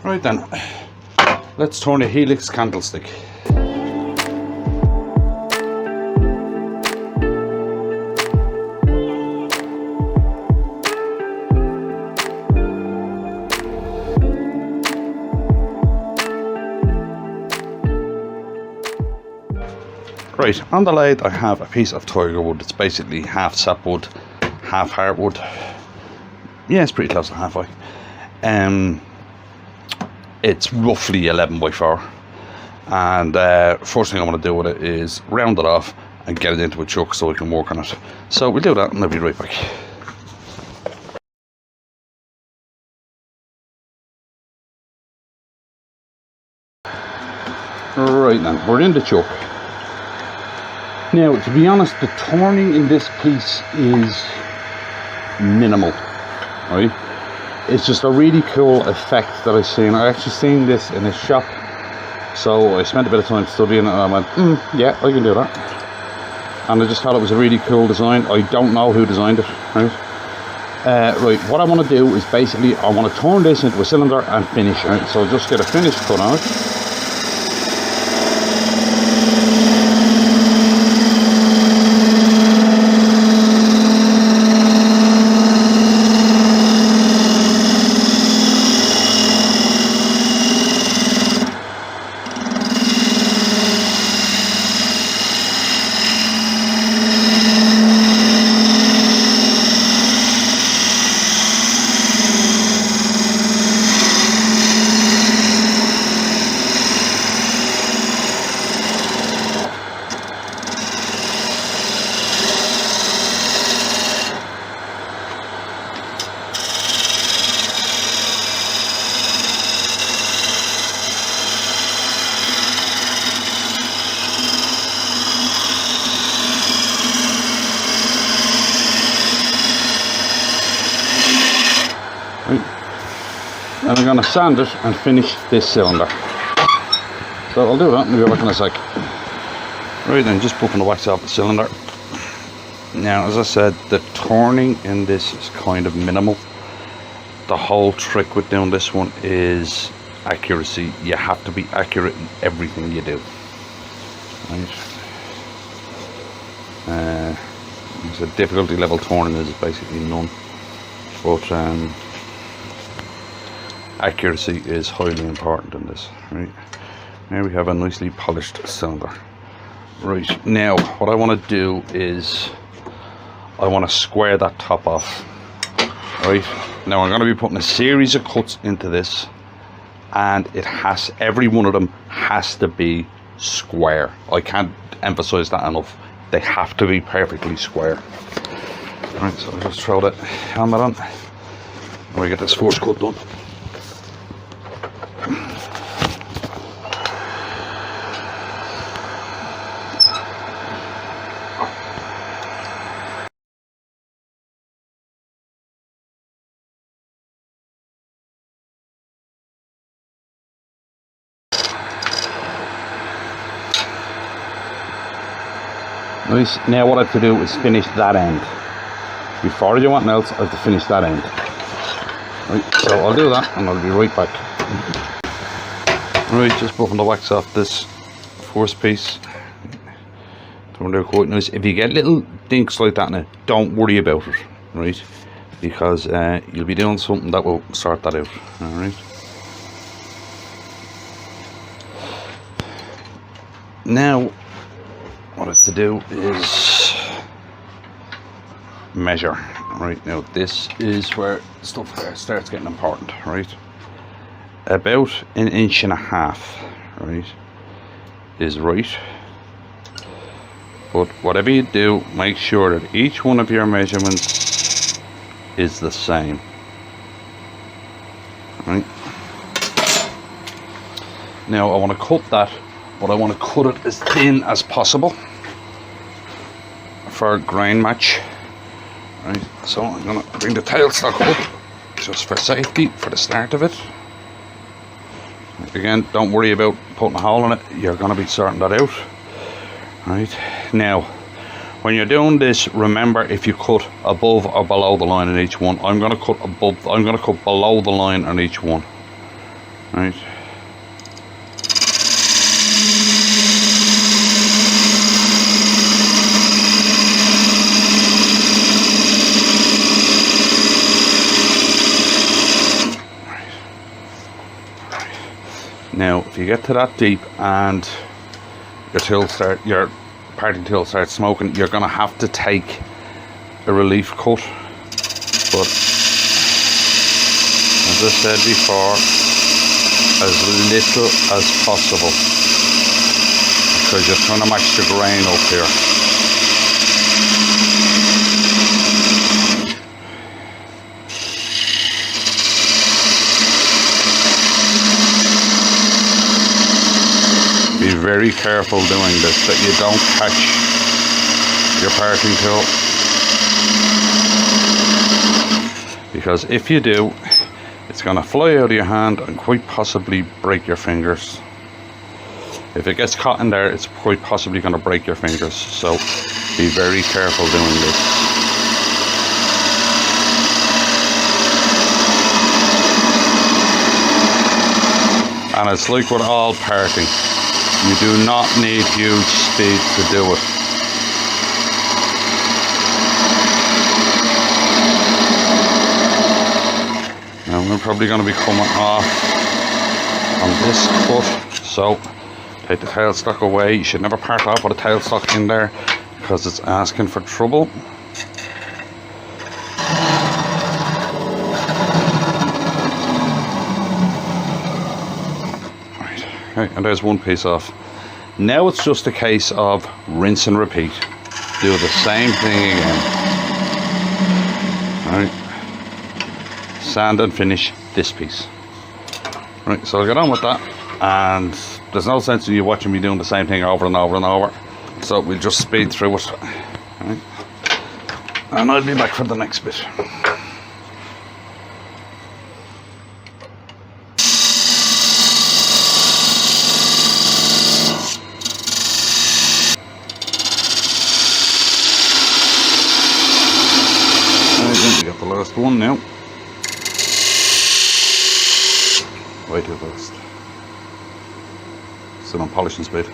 Right then, let's turn a Helix candlestick. Right, on the lathe I have a piece of tiger wood. It's basically half sapwood, half hardwood. Yeah, it's pretty close to halfway. It's roughly 11 by 4. And first thing I want to do with it is round it off and get it into a chuck so I can work on it. So we'll do that and I'll be right back. Right then, we're in the chuck. Now, to be honest, the turning in this piece is minimal, right? It's just a really cool effect that I've seen. I actually seen this in a shop, so I spent a bit of time studying it and I went, yeah, I can do that. And I just thought it was a really cool design. I don't know who designed it, right? Right, what I want to do is basically, I want to turn this into a cylinder and finish, right? So I'll just get a finish cut on it. And I'm going to sand it and finish this cylinder. So I'll do that and we'll be back in a sec. Right then, just popping the wax off the cylinder. Now, as I said, the turning in this is kind of minimal. The whole trick with doing this one is accuracy. You have to be accurate in everything you do. Right. So difficulty level turning is basically none. But accuracy is highly important in this. Right, now we have a nicely polished cylinder. Right, now what I want to do is I want to square that top off. Right, now I'm going to be putting a series of cuts into this, and it has, every one of them has to be square. I can't emphasize that enough. They have to be perfectly square. Right, so I'll just throw that helmet on and we get this first cut done. Nice. Now what I have to do is finish that end. Before I do anything else, I have to finish that end. Right, so I'll do that and I'll be right back. Right, just buffing the wax off this first piece. Turned out quite nice. If you get little dinks like that in it, don't worry about it, right? Because you'll be doing something that will sort that out. Alright. Now what I have to do is measure. Right, now this is where stuff starts getting important. Right, about 1.5 inches, right, is right. But whatever you do, make sure that each one of your measurements is the same. Right, now I want to cut that, but I want to cut it as thin as possible for grain match. Right, so I'm going to bring the tailstock up just for safety for the start of it. Again, don't worry about putting a hole in it, you're going to be sorting that out. Right, now when you're doing this, remember, if you cut above or below the line on each one, I'm going to cut above, I'm going to cut below the line on each one. Right. Now, if you get to that deep and your parting tool starts smoking, you're going to have to take a relief cut. But as I said before, as little as possible, because you're trying to match the grain up here. Be very careful doing this, that you don't catch your parting tool, because if you do, it's going to fly out of your hand and quite possibly break your fingers. If it gets caught in there, it's quite possibly going to break your fingers, so be very careful doing this. And it's like with all parting, you do not need huge speed to do it. Now we're probably going to be coming off on this cut, so take the tailstock away. You should never part off with a tailstock in there because it's asking for trouble. Right, okay, and there's one piece off. Now it's just a case of rinse and repeat. Do the same thing again. Right. Sand and finish this piece. Right, so I'll get on with that, and there's no sense in you watching me doing the same thing over and over and over, so we'll just speed through it. Right. And I'll be back for the next bit. We got the last one now. Way too fast. Still on polishing speed.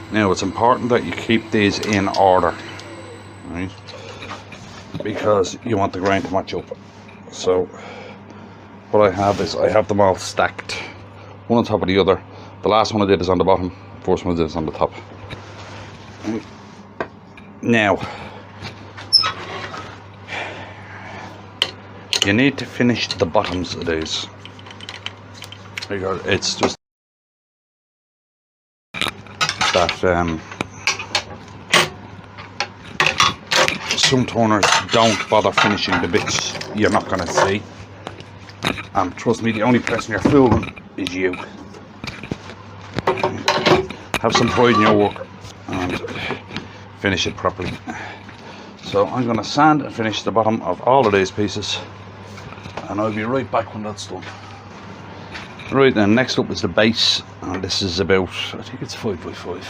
Now it's important that you keep these in order, right? Because you want the grain to match up. So what I have is I have them all stacked, one on top of the other. The last one I did is on the bottom, the first one I did is on the top. Right. Now you need to finish the bottoms of these, because it's just that some toners don't bother finishing the bits you're not going to see, and trust me, the only person you're fooling is you. Have some pride in your work and finish it properly. So I'm going to sand and finish the bottom of all of these pieces, and I'll be right back when that's done. Right then, next up is the base, and this is about, I think it's 5x5.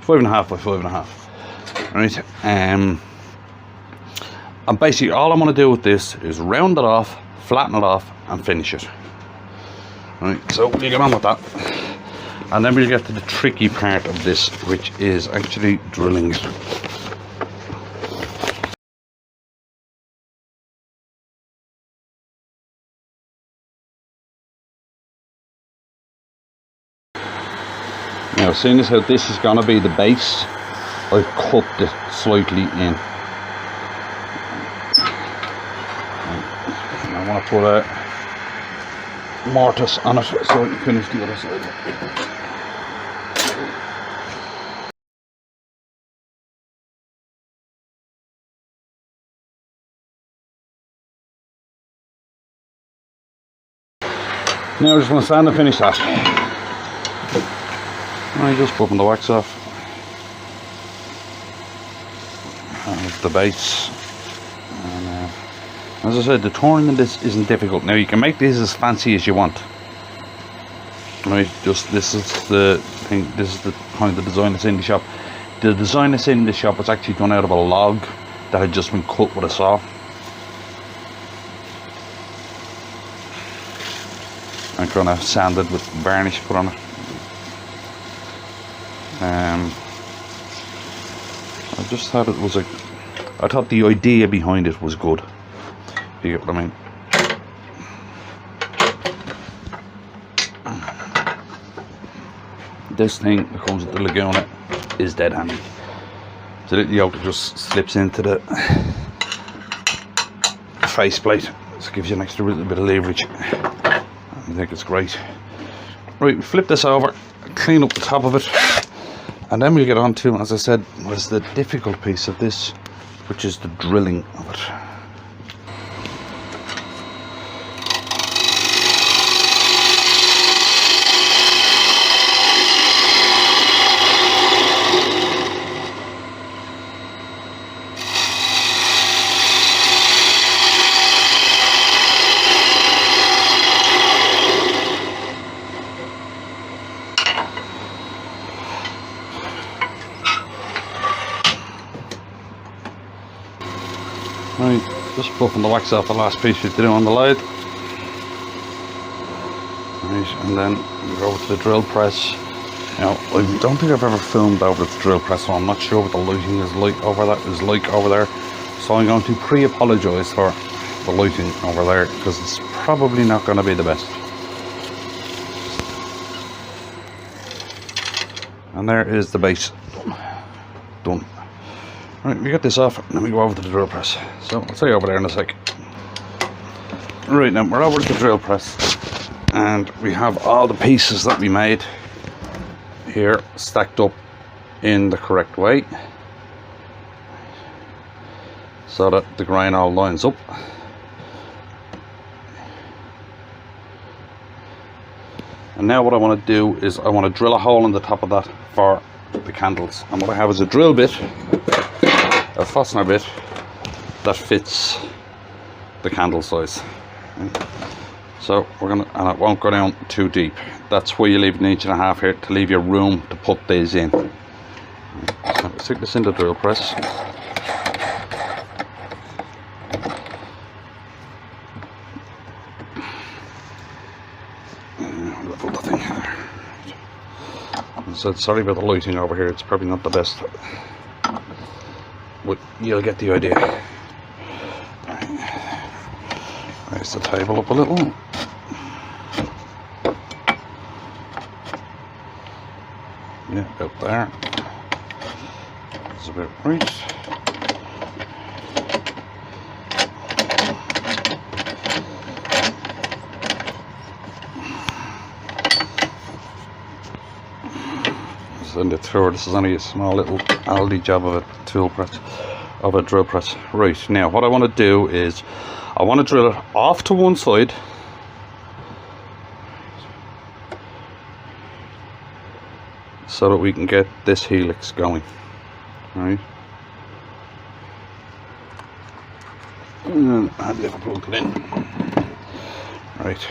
5.5 by 5.5. Right, and basically all I'm going to do with this is round it off, flatten it off, and finish it. Right, so we'll get on with that, and then we'll get to the tricky part of this, which is actually drilling it. Now, seeing as how this is going to be the base, I've cut it slightly in. I want to put a mortise on it so I can finish the other side. Now we're just going to sand and finish that. Right, just buffing the wax off. And the base. And as I said, the turning in this isn't difficult. Now you can make this as fancy as you want. Right, just this is the thing. This is the kind of the design that's in the shop. The design that's in the shop was actually done out of a log that had just been cut with a saw. And kind of sanded with varnish put on it. I just thought it was I thought the idea behind it was good. If you get what I mean. This thing that comes with the Laguna is dead handy. So the yoke just slips into the faceplate. So it gives you an extra little bit of leverage. I think it's great. Right, flip this over, clean up the top of it, and then we'll get on to, as I said, was the difficult piece of this, which is the drilling of it. Right, just buffing the wax off the last piece you do on the lathe. Right, and then we go over to the drill press. Now, I don't think I've ever filmed over the drill press, so I'm not sure what the lighting is like over there. So I'm going to pre-apologise for the lighting over there, because it's probably not going to be the best. And there is the base done. Right, we get this off and then we go over to the drill press. So I'll see you over there in a sec. Right, now we're over to the drill press and we have all the pieces that we made here stacked up in the correct way so that the grain all lines up. And now what I want to do is I want to drill a hole in the top of that for the candles. And what I have is a drill bit, a fastener bit that fits the candle size. So we're gonna, and it won't go down too deep. That's why you leave 1.5 inches here, to leave you room to put these in. So stick this in the drill press. Put the thing there. So sorry about the lighting over here, it's probably not the best, but you'll get the idea. Right. Raise the table up a little. Yeah, about there. That's about right. Send it through. This is only a small little Aldi job of a tool press, of a drill press. Right, now what I want to do is I want to drill it off to one side so that we can get this helix going. Right, and then I'll be able to plug it in. Right.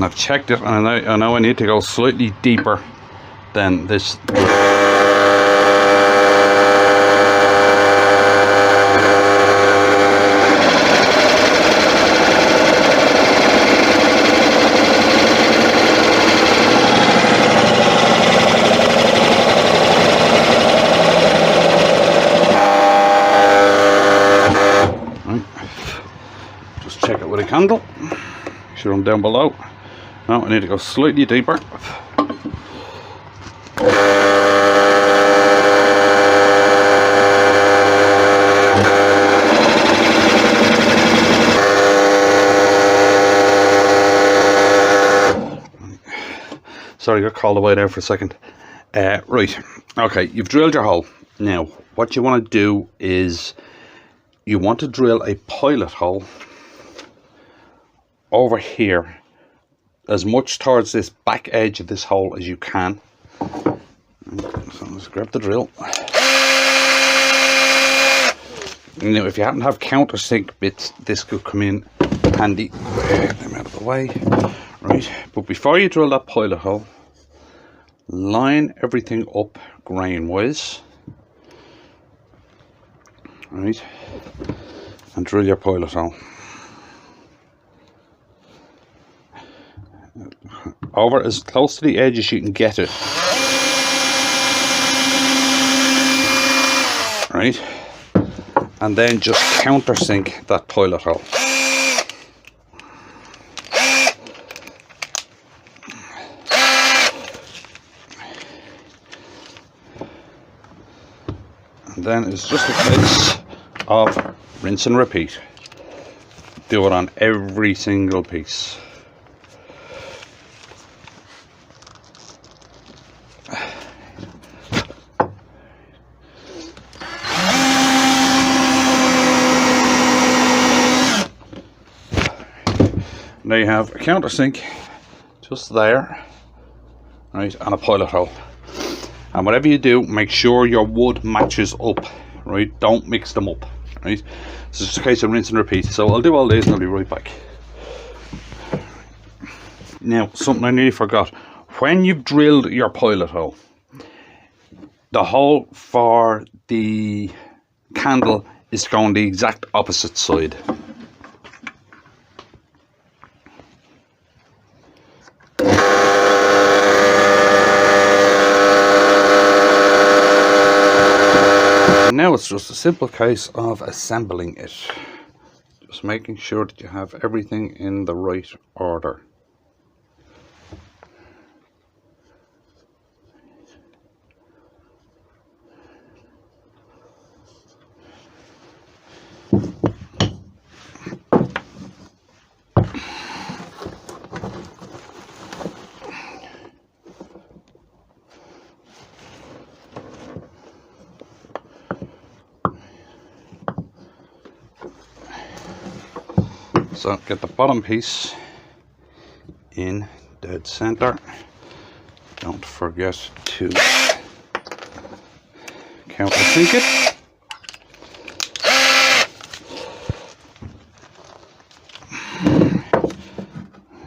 I've checked it, and I know I need to go slightly deeper than this. handle. Should run down below. Now I need to go slightly deeper. Sorry, got called away there for a second. Right, okay, you've drilled your hole. Now, what you want to do is you want to drill a pilot hole over here, as much towards this back edge of this hole as you can. So let's grab the drill. Now, if you happen to have countersink bits, this could come in handy. Get them out of the way. Right, but before you drill that pilot hole, line everything up grain wise. Right, and drill your pilot hole. Over as close to the edge as you can get it. Right, and then just countersink that pilot hole. And then it's just a case of rinse and repeat. Do it on every single piece. Now you have a countersink just there, right, and a pilot hole. And whatever you do, make sure your wood matches up, right? Don't mix them up, right? It's just a case of rinse and repeat. So I'll do all these and I'll be right back. Now, something I nearly forgot. When you've drilled your pilot hole, the hole for the candle is going the exact opposite side. Now it's just a simple case of assembling it. Just making sure that you have everything in the right order. So get the bottom piece in dead center. Don't forget to countersink it.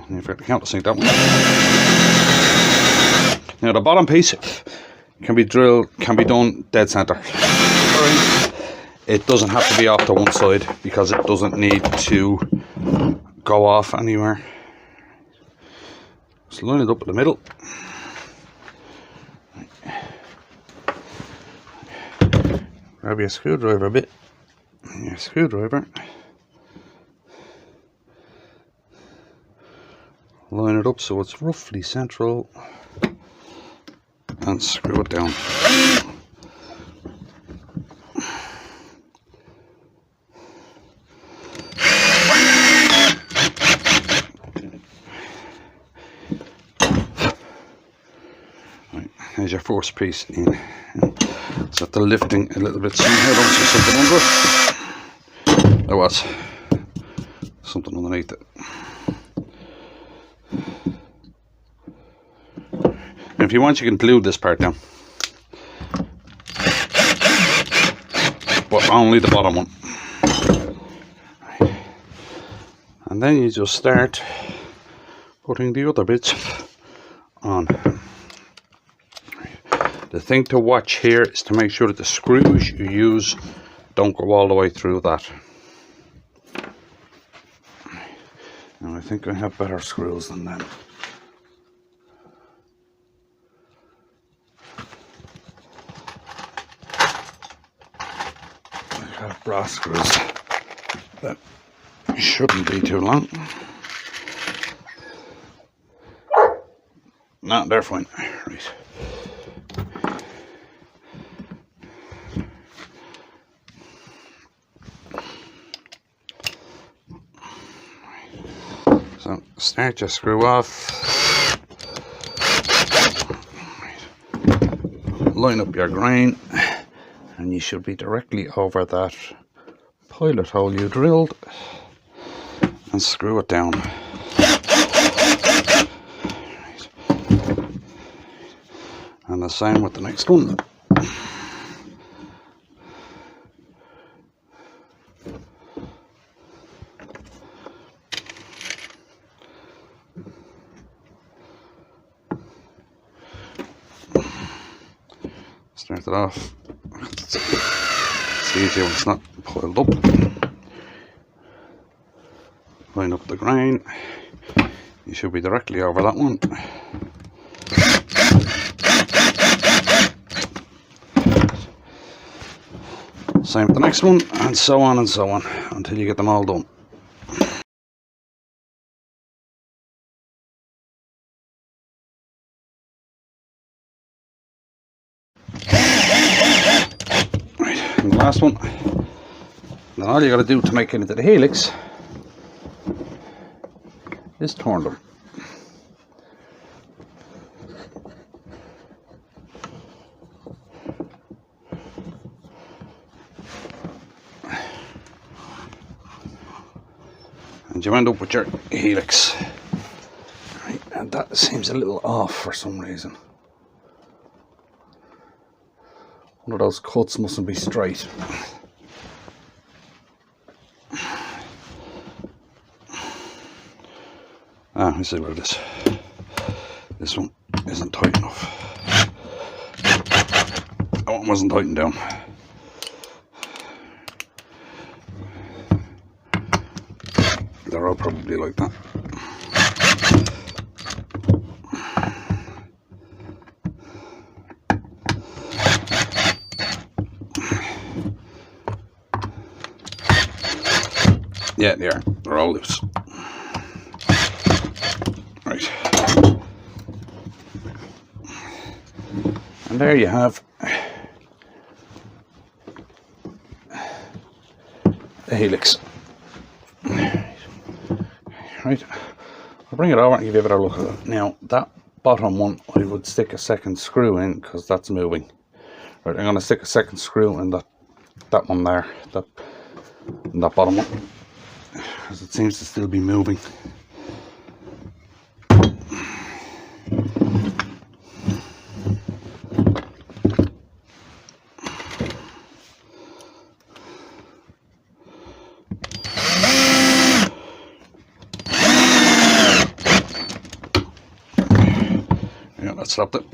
And you forget to countersink that one. Now the bottom piece can be done dead center. It doesn't have to be off to one side because it doesn't need to go off anywhere. Just line it up in the middle. Grab your screwdriver a bit. And your screwdriver. Line it up so it's roughly central. And screw it down. There's your first piece in. Set the lifting a little bit somehow. Don't see something under it. There was something underneath it. And if you want, you can glue this part down, but only the bottom one. And then you just start putting the other bits on. The thing to watch here is to make sure that the screws you use don't go all the way through that. And I think I have better screws than them. I have brass screws that Shouldn't be too long. No, they're fine. Right. So start your screw off. Line up your grain, and you should be directly over that pilot hole you drilled, and screw it down. And the same with the next one. Start it off. It's easier when it's not piled up. Line up the grain. You should be directly over that one. Same with the next one, and so on until you get them all done. Right, and the last one. Then all you got to do to make it into the Helix is turn them. And you end up with your Helix. Right, and that seems a little off for some reason. One of those cuts mustn't be straight. I see what it is. This one isn't tight enough. That one wasn't tightened down. They're all probably like that. Yeah, they are. They're all loose. Right. And there you have a Helix. Right, I'll bring it over and give you a better look at it. Now, that bottom one, I would stick a second screw in because that's moving. Right, I'm going to stick a second screw in that one there, that bottom one, because it seems to still be moving. Yeah, that stopped it.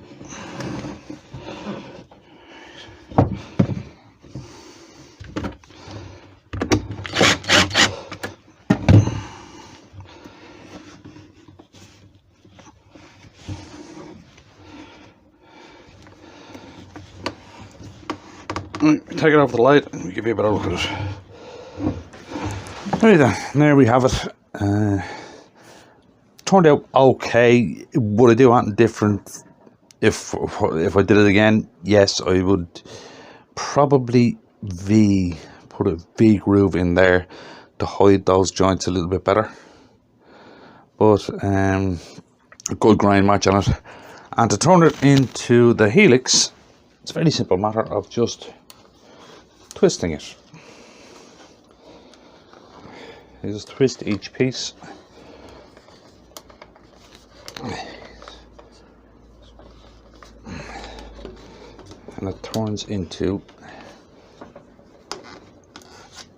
Right, take it off the light and we give you a better look at it. Right then, there we have it. Turned out okay. Would I do anything different if I did it again? Yes, I would probably put a V groove in there to hide those joints a little bit better. But a good grind match on it. And to turn it into the Helix, it's a very simple matter of just twisting it. You just twist each piece. And it turns into,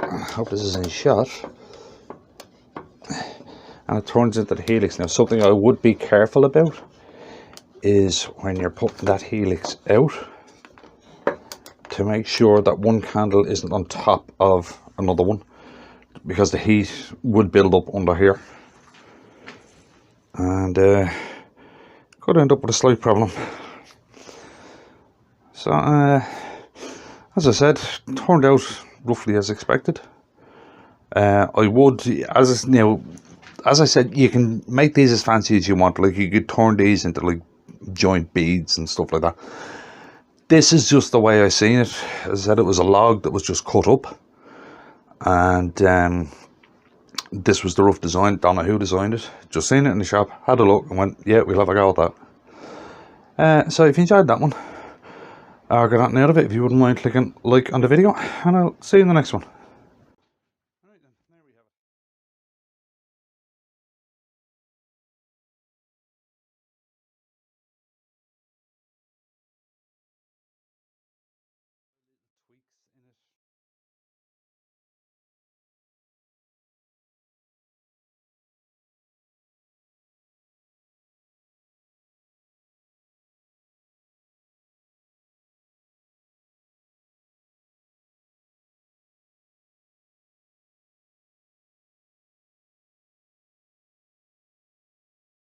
I hope this is in shot, and it turns into the Helix. Now, something I would be careful about is when you're putting that Helix out, to make sure that one candle isn't on top of another one, because the heat would build up under here and could end up with a slight problem. So as I said, turned out roughly as expected. I would, as I said, you can make these as fancy as you want. Like, you could turn these into like joint beads and stuff like that. This is just the way I seen it. As I said, it was a log that was just cut up, and this was the rough design. Don't know who designed it. Just seen it in the shop, had a look, and went, yeah, we'll have a go at that. So if you enjoyed that one, or got anything out of it, if you wouldn't mind clicking like on the video, and I'll see you in the next one.